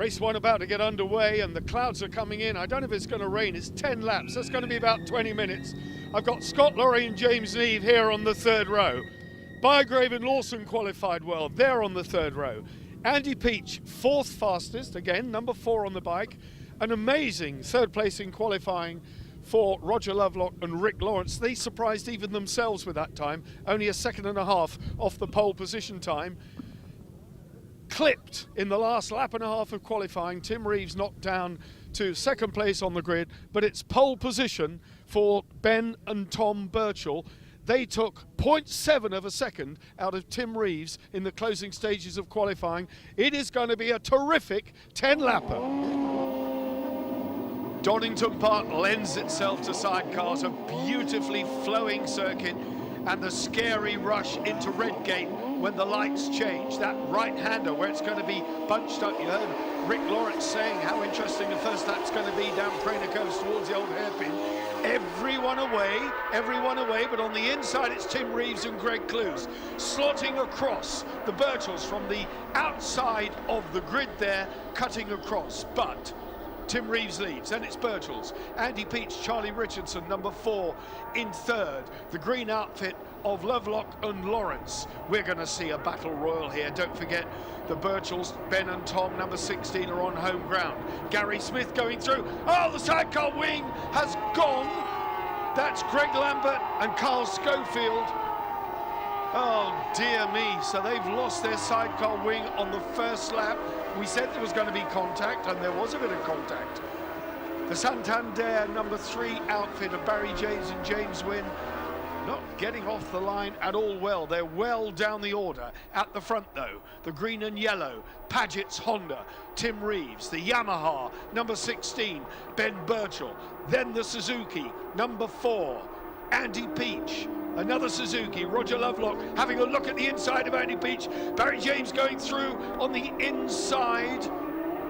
Race 1 about to get underway and the clouds are coming in. I don't know if it's going to rain. It's 10 laps. That's going to be about 20 minutes. I've got Scott Laurie and James Neve here on the third row. Bygrave and Lawson qualified well. They're on the third row. Andy Peach, fourth fastest, again, number 4 on the bike. An amazing third place in qualifying for Roger Lovelock and Rick Lawrence. They surprised even themselves with that time, only a second and a half off the pole position time. Clipped in the last lap and a half of qualifying. Tim Reeves knocked down to second place on the grid, but it's pole position for Ben and Tom Birchall. They took 0.7 of a second out of Tim Reeves in the closing stages of qualifying. It is going to be a terrific 10-lapper. Donnington Park lends itself to sidecars, a beautifully flowing circuit, and the scary rush into Redgate when the lights change. That right-hander where it's going to be bunched up. You heard Rick Lawrence saying how interesting the first lap's going to be down Craner Coast towards the old hairpin. Everyone away, but on the inside it's Tim Reeves and Greg Clues slotting across the Birchalls from the outside of the grid there, cutting across. But Tim Reeves leads, then it's Birchalls. Andy Peach, Charlie Richardson, number 4 in third. The green outfit of Lovelock and Lawrence. We're going to see a battle royal here. Don't forget the Birchalls, Ben and Tom, number 16, are on home ground. Gary Smith going through. Oh, the sidecar wing has gone. That's Greg Lambert and Carl Schofield. Oh dear me, so they've lost their sidecar wing on the first lap. We said there was going to be contact, and there was a bit of contact. The Santander number 3 outfit of Barry James and James Wynn not getting off the line at all well. They're well down the order. At the front though, the green and yellow, Paget's Honda, Tim Reeves, the Yamaha, number 16, Ben Birchall. Then the Suzuki, number 4, Andy Peach. Another Suzuki, Roger Lovelock having a look at the inside of Andy Peach. Barry James going through on the inside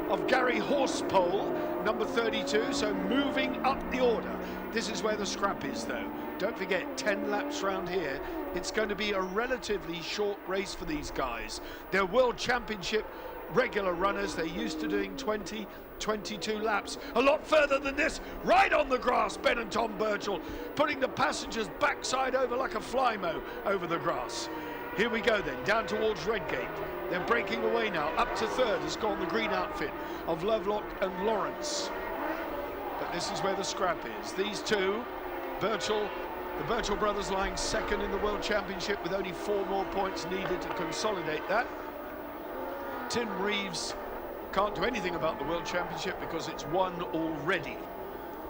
of Gary Horsepole, number 32, so moving up the order. This is where the scrap is though. Don't forget, 10 laps round here. It's going to be a relatively short race for these guys. They're World Championship regular runners. They're used to doing 20, 22 laps. A lot further than this, right on the grass, Ben and Tom Birchall, putting the passengers backside over like a flymo over the grass. Here we go then, down towards Redgate. They're breaking away now. Up to third has gone the green outfit of Lovelock and Lawrence. But this is where the scrap is. These two, Birchall, the Birchall brothers lying second in the World Championship with only 4 more points needed to consolidate that. Tim Reeves can't do anything about the World Championship because it's won already.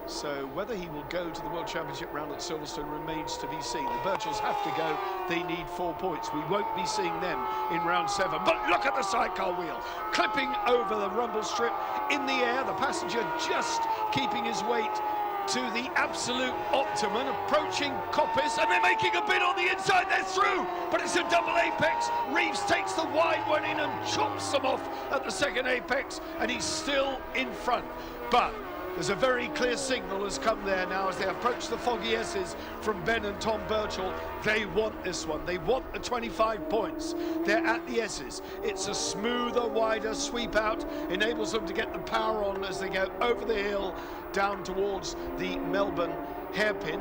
So whether he will go to the World Championship round at Silverstone remains to be seen. The Birchalls have to go. They need 4 points. We won't be seeing them in round 7. But look at the sidecar wheel, clipping over the rumble strip in the air. The passenger just keeping his weight to the absolute optimum, approaching Coppice, and they're making a bid on the inside. They're through, but it's a double apex. Reeves takes the wide one in and chops them off at the second apex, and he's still in front. But there's a very clear signal has come there now as they approach the foggy S's from Ben and Tom Birchall. They want this one. They want the 25 points. They're at the S's. It's a smoother, wider sweep out, enables them to get the power on as they go over the hill down towards the Melbourne hairpin.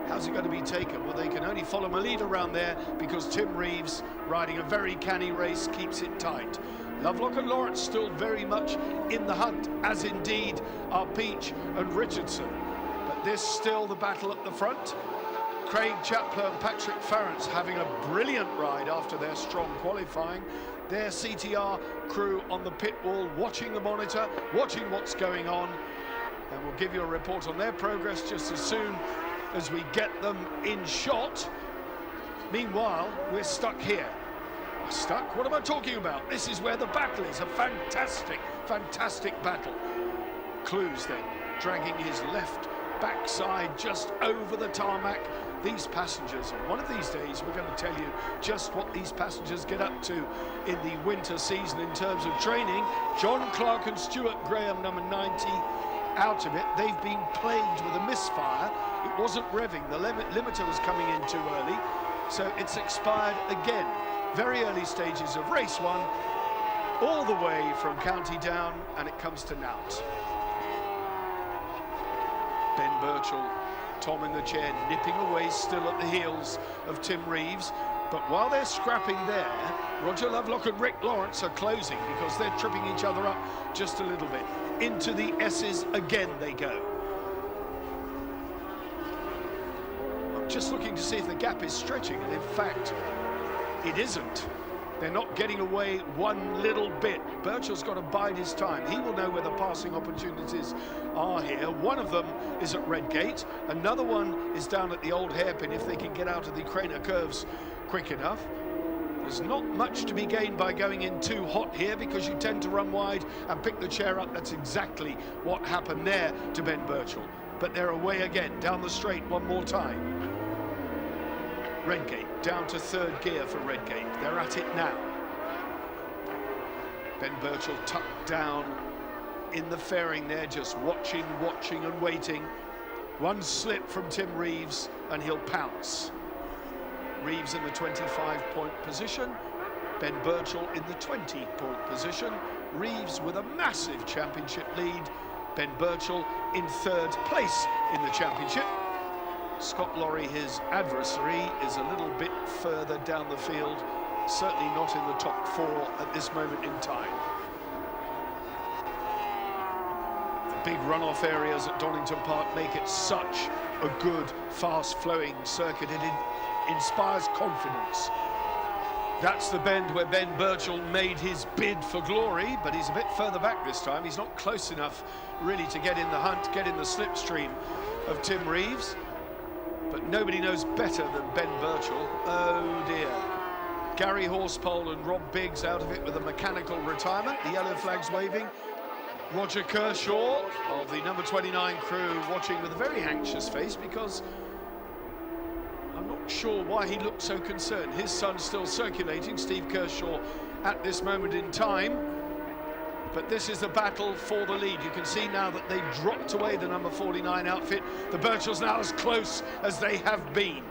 How's it going to be taken? Well, they can only follow a lead around there because Tim Reeves, riding a very canny race, keeps it tight. Lovelock and Lawrence still very much in the hunt, as indeed are Peach and Richardson. But this still the battle at the front. Craig Chapler and Patrick Farrance having a brilliant ride after their strong qualifying. Their CTR crew on the pit wall, watching the monitor, watching what's going on. And we'll give you a report on their progress just as soon as we get them in shot. Meanwhile, we're stuck here. Stuck? What am I talking about? This is where the battle is. A fantastic, fantastic battle. Clues then, dragging his left backside just over the tarmac. These passengers, and one of these days we're going to tell you just what these passengers get up to in the winter season in terms of training. John Clark and Stuart Graham, number 90, out of it. They've been plagued with a misfire. It wasn't revving. The limiter was coming in too early, so it's expired again. Very early stages of race 1. all the way from County Down, and it comes to Nout. Ben Birchall, Tom in the chair, nipping away still at the heels of Tim Reeves. But while they're scrapping there, Roger Lovelock and Rick Lawrence are closing because they're tripping each other up just a little bit. Into the S's again they go. I'm just looking to see if the gap is stretching, and in fact, it isn't. They're not getting away one little bit. Birchall's got to bide his time. He will know where the passing opportunities are here. One of them is at Redgate. Another one is down at the old hairpin if they can get out of the Craner curves quick enough. There's not much to be gained by going in too hot here because you tend to run wide and pick the chair up. That's exactly what happened there to Ben Birchall. But they're away again, down the straight one more time. Redgate down to third gear for Redgate. They're at it now. Ben Birchall tucked down in the fairing there, just watching and waiting. One slip from Tim Reeves and he'll pounce. Reeves in the 25-point position, Ben Birchall in the 20-point position. Reeves with a massive championship lead, Ben Birchall in third place in the championship. Scott Lorry, his adversary, is a little bit further down the field, certainly not in the top four at this moment in time. The big runoff areas at Donnington Park make it such a good, fast-flowing circuit. It inspires confidence. That's the bend where Ben Birchall made his bid for glory, but he's a bit further back this time. He's not close enough really to get in the hunt, get in the slipstream of Tim Reeves. But nobody knows better than Ben Birchall. Oh dear. Gary Horsepole and Rob Biggs out of it with a mechanical retirement. The yellow flag's waving. Roger Kershaw of the number 29 crew watching with a very anxious face because I'm not sure why he looked so concerned. His son's still circulating, Steve Kershaw, at this moment in time. But this is the battle for the lead. You can see now that they've dropped away the number 49 outfit. The Birchalls now as close as they have been.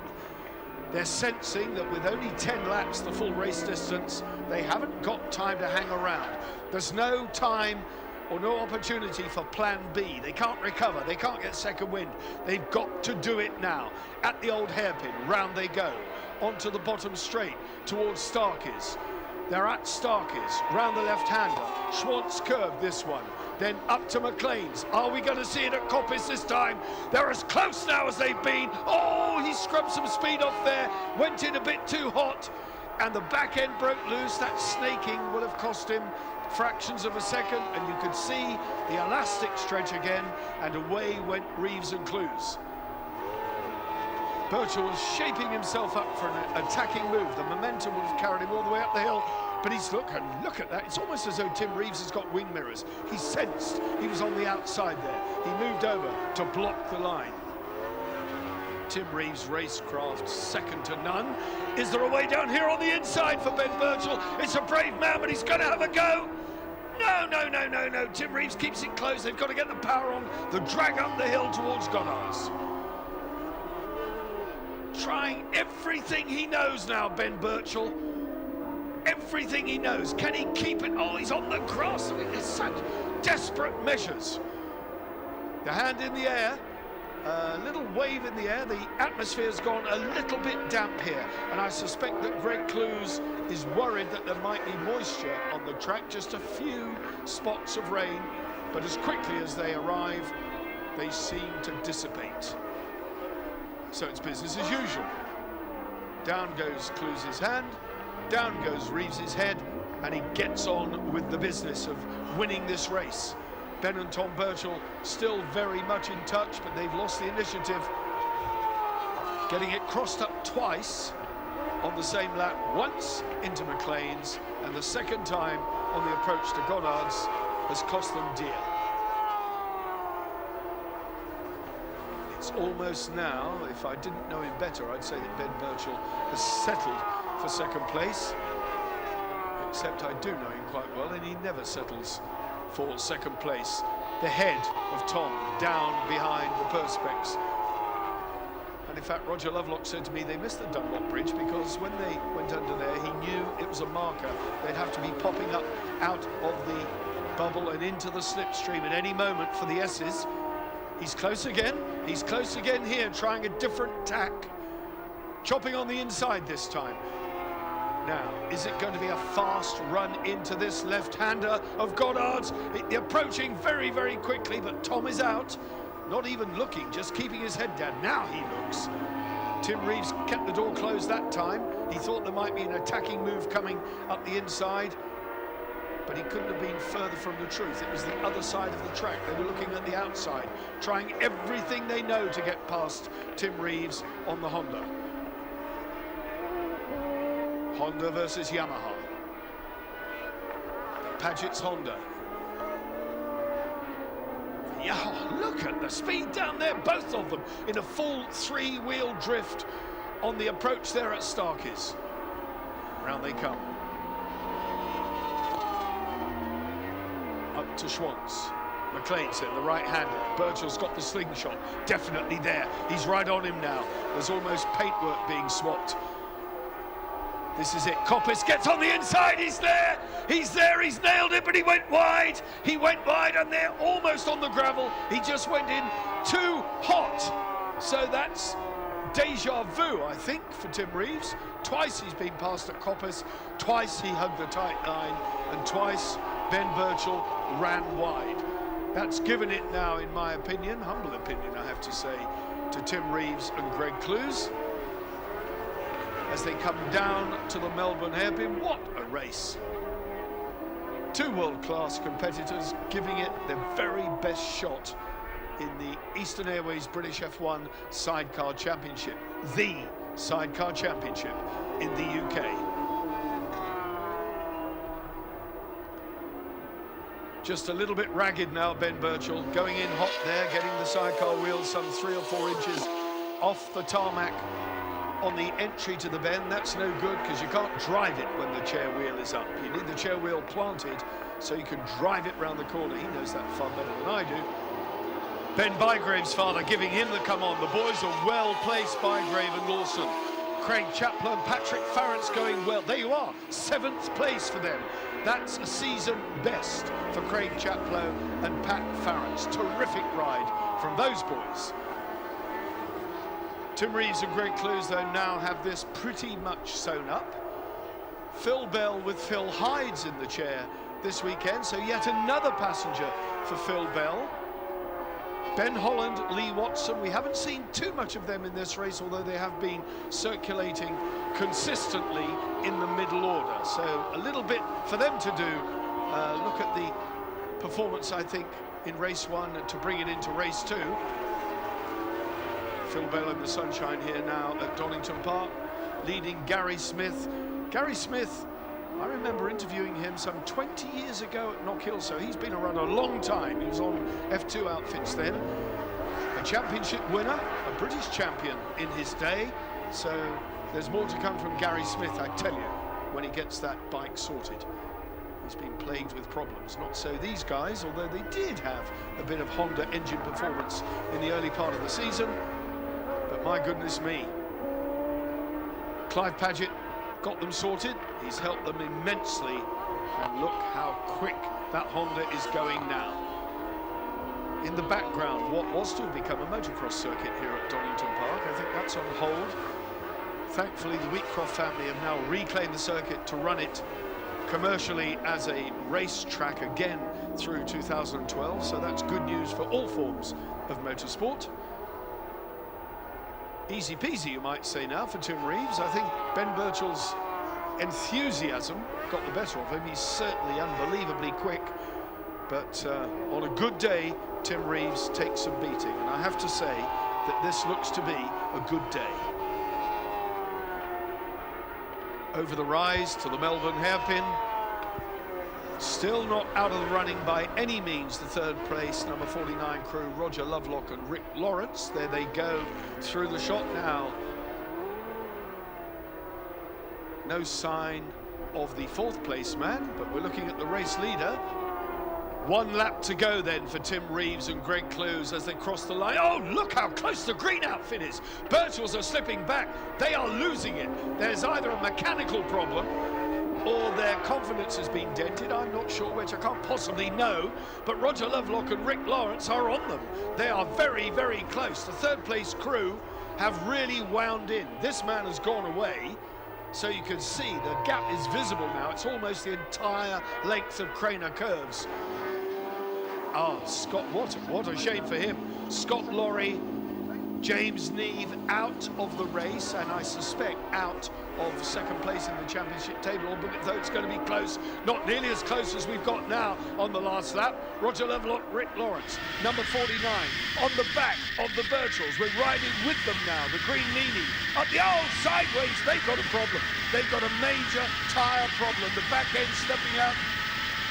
They're sensing that with only 10 laps, the full race distance, they haven't got time to hang around. There's no time or no opportunity for plan B. They can't recover, they can't get second wind. They've got to do it now. At the old hairpin, round they go. Onto the bottom straight, towards Starkey's. They're at Starkey's, round the left-hander. Schwantz curved this one, then up to McLean's. Are we going to see it at Coppice this time? They're as close now as they've been. Oh, he scrubbed some speed off there, went in a bit too hot, and the back end broke loose. That snaking will have cost him fractions of a second, and you could see the elastic stretch again, and away went Reeves and Clues. Birchall was shaping himself up for an attacking move. The momentum would have carried him all the way up the hill, but he's look at that. It's almost as though Tim Reeves has got wing mirrors. He sensed he was on the outside there. He moved over to block the line. Tim Reeves' racecraft second to none. Is there a way down here on the inside for Ben Birchall? It's a brave man, but he's going to have a go. No. Tim Reeves keeps it close. They've got to get the power on the drag up the hill towards Goddard's. Trying everything he knows now, Ben Birchall. Everything he knows. Can he keep it? Oh, he's on the grass. It's such desperate measures. The hand in the air. A little wave in the air. The atmosphere's gone a little bit damp here, and I suspect that Greg Clues is worried that there might be moisture on the track, just a few spots of rain, but as quickly as they arrive, they seem to dissipate. So it's business as usual. Down goes Clues' hand, down goes Reeves' head, and he gets on with the business of winning this race. Ben and Tom Birchall still very much in touch, but they've lost the initiative. Getting it crossed up twice on the same lap, once into McLean's, and the second time on the approach to Goddard's has cost them dear. It's almost now, if I didn't know him better, I'd say that Ben Birchall has settled for second place. Except I do know him quite well, and he never settles for second place. The head of Tom down behind the perspex. And In fact, Roger Lovelock said to me they missed the Dunlop Bridge because when they went under there, he knew it was a marker. They'd have to be popping up out of the bubble and into the slipstream at any moment for the S's. He's close again. He's close again here, trying a different tack. Chopping on the inside this time. Now, is it going to be a fast run into this left-hander of Goddard's? Approaching very, very quickly, but Tom is out. Not even looking, just keeping his head down. Now he looks. Tim Reeves kept the door closed that time. He thought there might be an attacking move coming up the inside, but he couldn't have been further from the truth. It was the other side of the track. They were looking at the outside, trying everything they know to get past Tim Reeves on the Honda. Honda versus Yamaha. Paget's Honda. Yeah, look at the speed down there, both of them in a full three-wheel drift on the approach there at Starkey's. Round they come. Up to Schwantz. McLean's in the right-hander. Birchall's got the slingshot, definitely there. He's right on him now. There's almost paintwork being swapped. This is it. Coppice gets on the inside. He's there. He's there. He's nailed it, but he went wide. He went wide, and they're almost on the gravel. He just went in too hot. So that's deja vu, I think, for Tim Reeves. Twice he's been passed at Coppice. Twice he hugged the tight line, and twice Ben Birchall ran wide. That's given it now, in my opinion, humble opinion, I have to say, to Tim Reeves and Greg Clues. As they come down to the Melbourne hairpin. What a race. Two world-class competitors giving it their very best shot in the Eastern Airways British F1 Sidecar Championship, the Sidecar Championship in the UK. Just a little bit ragged now, Ben Birchall, going in hot there, getting the sidecar wheels some 3 or 4 inches off the tarmac on the entry to the bend. That's no good because you can't drive it when the chair wheel is up. You need the chair wheel planted so you can drive it round the corner. He knows that far better than I do. Ben Bygrave's father giving him the come on. The boys are well placed, Bygrave and Lawson. Craig Chaplow and Patrick Farrance going well. There you are, 7th place for them. That's a season best for Craig Chaplow and Pat Farrance. Terrific ride from those boys. Tim Reeves and Greg Clues, though, now have this pretty much sewn up. Phil Bell with Phil Hydes in the chair this weekend, so yet another passenger for Phil Bell. Ben Holland, Lee Watson, we haven't seen too much of them in this race, although they have been circulating consistently in the middle order. So a little bit for them to do. Look at the performance, I think, in race 1 to bring it into race 2. Phil Bell in the sunshine here now at Donnington Park, leading Gary Smith. Gary Smith, I remember interviewing him some 20 years ago at Knockhill, so he's been around a long time. He was on F2 outfits then. A championship winner, a British champion in his day. So there's more to come from Gary Smith, I tell you, when he gets that bike sorted. He's been plagued with problems. Not so these guys, although they did have a bit of Honda engine performance in the early part of the season. But my goodness me, Clive Paget got them sorted. He's helped them immensely. And look how quick that Honda is going now. In the background, what was to have become a motocross circuit here at Donnington Park, I think that's on hold. Thankfully, the Wheatcroft family have now reclaimed the circuit to run it commercially as a racetrack again through 2012. So that's good news for all forms of motorsport. Easy peasy, you might say now, for Tim Reeves. I think Ben Birchall's enthusiasm got the better of him. He's certainly unbelievably quick, but on a good day, Tim Reeves takes some beating. And I have to say that this looks to be a good day. Over the rise to the Melbourne hairpin. Still not out of the running by any means, the 3rd place, number 49 crew, Roger Lovelock and Rick Lawrence. There they go through the shot now. No sign of the 4th place man, but we're looking at the race leader, 1 lap to go then for Tim Reeves and Greg Clews as they cross the line. Oh, look how close the green outfit is. Birchall's are slipping back. They are losing it. There's either a mechanical problem or their confidence has been dented. I'm not sure which, I can't possibly know. But Roger Lovelock and Rick Lawrence are on them. They are very, very close. The third place crew have really wound in. This man has gone away. So you can see the gap is visible now. It's almost the entire length of Craner Curves. Oh, Scott, what a shame for him. Scott Laurie, James Neve out of the race, and I suspect out of second place in the championship table, although it's going to be close, not nearly as close as we've got now on the last lap. Roger Lovelock, Rick Lawrence, number 49, on the back of the Birchalls. We're riding with them now, the Green Meanie. Up the sideways, they've got a problem. They've got a major tyre problem. The back end stepping out.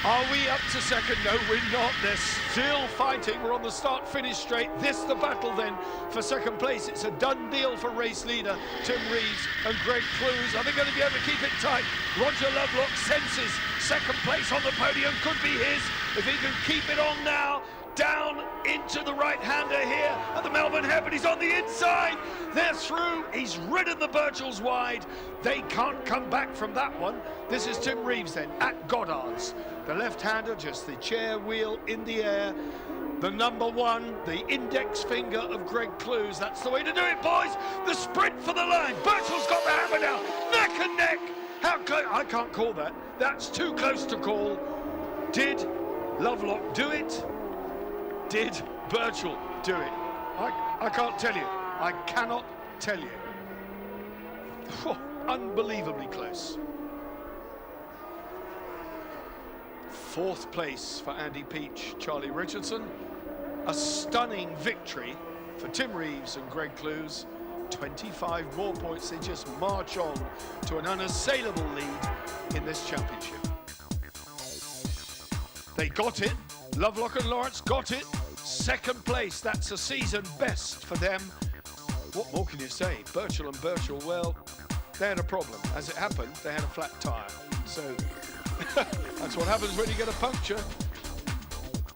Are we up to second? No, we're not. They're still fighting. We're on the start-finish straight. This the battle then for second place. It's a done deal for race leader Tim Reeves and Greg Clews. Are they going to be able to keep it tight? Roger Lovelock senses second place on the podium could be his if he can keep it on now. Down into the right-hander here at the Melbourne Head, he's on the inside. They're through. He's ridden the Birchalls wide. They can't come back from that one. This is Tim Reeves then at Goddard's. The left-hander, just the chair wheel in the air. The number 1, the index finger of Greg Clews. That's the way to do it, boys. The sprint for the line. Birchall's got the hammer now. Neck and neck. How close? I can't call that. That's too close to call. Did Lovelock do it? Did Birchall do it? I can't tell you. I cannot tell you. Whew, unbelievably close. 4th place for Andy Peach, Charlie Richardson. A stunning victory for Tim Reeves and Greg Clews. 25 more points. They just march on to an unassailable lead in this championship. They got it. Lovelock and Lawrence got it. Second place, that's a season best for them. What more can you say? Birchall and Birchall, well, they had a problem. As it happened, they had a flat tyre. So that's what happens when you get a puncture.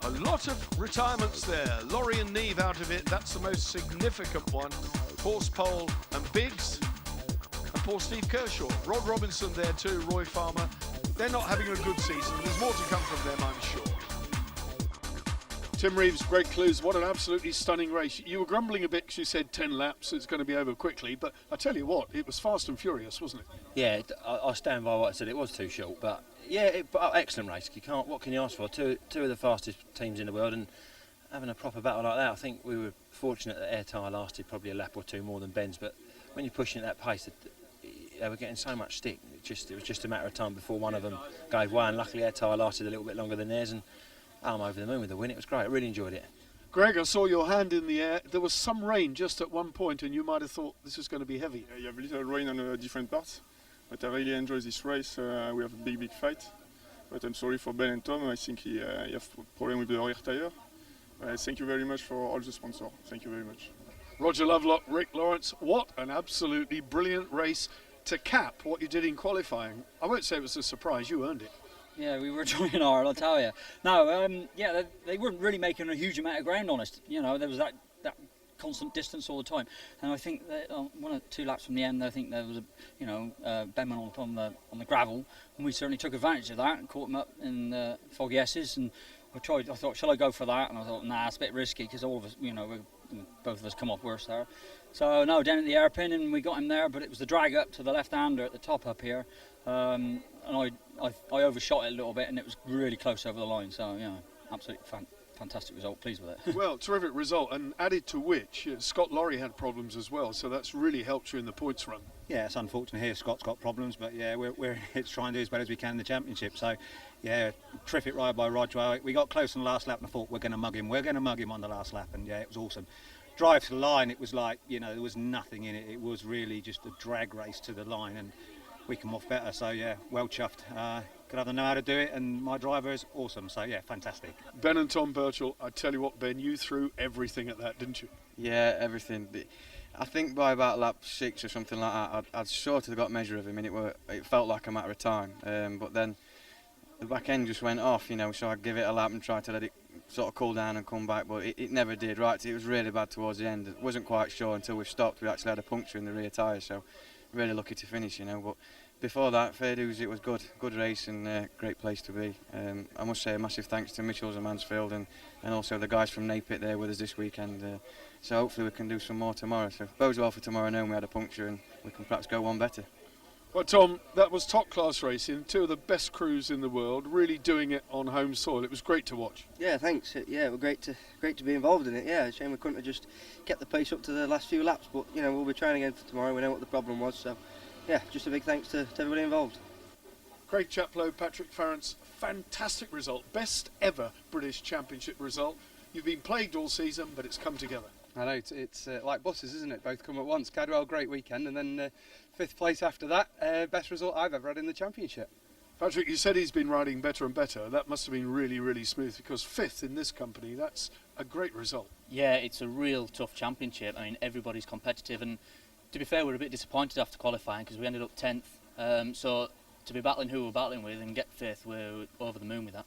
A lot of retirements there. Laurie and Neve out of it, that's the most significant one. Horsepole and Biggs, and poor Steve Kershaw. Rod Robinson there too, Roy Farmer. They're not having a good season. There's more to come from them, I'm sure. Tim Reeves, Greg Clews, what an absolutely stunning race. You were grumbling a bit because you said 10 laps, it's going to be over quickly, but I tell you what, it was fast and furious, wasn't it? Yeah, I stand by what I said, it was too short, but yeah, excellent race. What can you ask for? Two of the fastest teams in the world, and having a proper battle like that, I think we were fortunate that Air Tyre lasted probably a lap or two more than Ben's, but when you're pushing at that pace, they were getting so much stick. It was just a matter of time before one of them gave way, and luckily Air Tyre lasted a little bit longer than theirs, and I'm over the moon with the win. It was great. I really enjoyed it. Greg, I saw your hand in the air. There was some rain just at one point, and you might have thought this is going to be heavy. You have a little rain on different parts, but I really enjoyed this race. We have a big fight, but I'm sorry for Ben and Tom. I think he have a problem with the rear tyre. Thank you very much for all the sponsors. Thank you very much. Roger Lovelock, Rick Lawrence, what an absolutely brilliant race to cap what you did in qualifying. I won't say it was a surprise, you earned it. Yeah, we were enjoying hard, I'll tell you. No, yeah, they weren't really making a huge amount of ground on us. You know, there was that constant distance all the time. And I think that 1 or 2 laps from the end, I think there was Ben went on the gravel, and we certainly took advantage of that and caught him up in the foggy S's. And I thought, shall I go for that? And I thought, nah, it's a bit risky because all of us, both of us come off worse there. So no, down at the hairpin, and we got him there, but it was the drag up to the left-hander at the top up here. And I overshot it a little bit, and it was really close over the line. So yeah, absolutely fantastic result. Pleased with it. Well, terrific result, and added to which Scott Laurie had problems as well. So that's really helped you in the points run. Yeah, it's unfortunate here. Scott's got problems, but yeah, we're here to try and do as well as we can in the championship. So yeah, terrific ride by Roger. We got close on the last lap, and I thought we're going to mug him. We're going to mug him on the last lap, and yeah, it was awesome. Drive to the line, it was like, there was nothing in it. It was really just a drag race to the line, and we come off better. So yeah, well chuffed. Could either know how to do it, and my driver is awesome. So yeah, fantastic. Ben and Tom Birchall, I tell you what, Ben, you threw everything at that, didn't you? Yeah, everything. I think by about lap 6 or something like that, I'd sort of got measure of him, and it felt like a matter of time. But then the back end just went off, you know, so I'd give it a lap and try to let it sort of cool down and come back, but it never did. Right, it was really bad towards the end. Wasn't quite sure until we stopped. We actually had a puncture in the rear tyre, so really lucky to finish, you know. But before that, fair dues, it was good race and great place to be. I must say a massive thanks to Mitchells and Mansfield and also the guys from Napit there with us this weekend. So hopefully we can do some more tomorrow. So bodes well for tomorrow knowing we had a puncture and we can perhaps go one better. Well, Tom, that was top-class racing. Two of the best crews in the world, really doing it on home soil. It was great to watch. Yeah, thanks. Yeah, it was great to be involved in it. Yeah, shame we couldn't have just kept the pace up to the last few laps. But you know, we'll be trying again for tomorrow. We know what the problem was. So, yeah, just a big thanks to everybody involved. Craig Chaplow, Patrick Farrance, fantastic result. Best ever British Championship result. You've been plagued all season, but it's come together. I know, it's like buses, isn't it? Both come at once. Cadwell, great weekend, and then 5th place after that. Best result I've ever had in the championship. Patrick, you said he's been riding better and better. That must have been really, really smooth, because 5th in this company, that's a great result. Yeah, it's a real tough championship. I mean, everybody's competitive, and to be fair, we're a bit disappointed after qualifying because we ended up 10th. So to be battling who we're battling with and get 5th, we're over the moon with that.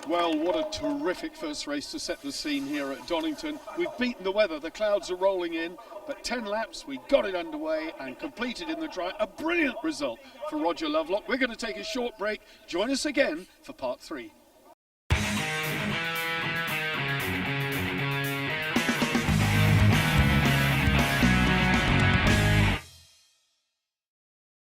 Well, what a terrific first race to set the scene here at Donnington. We've beaten the weather, the clouds are rolling in, but 10 laps, we got it underway and completed in the dry. A brilliant result for Roger Lovelock. We're going to take a short break. Join us again for part 3.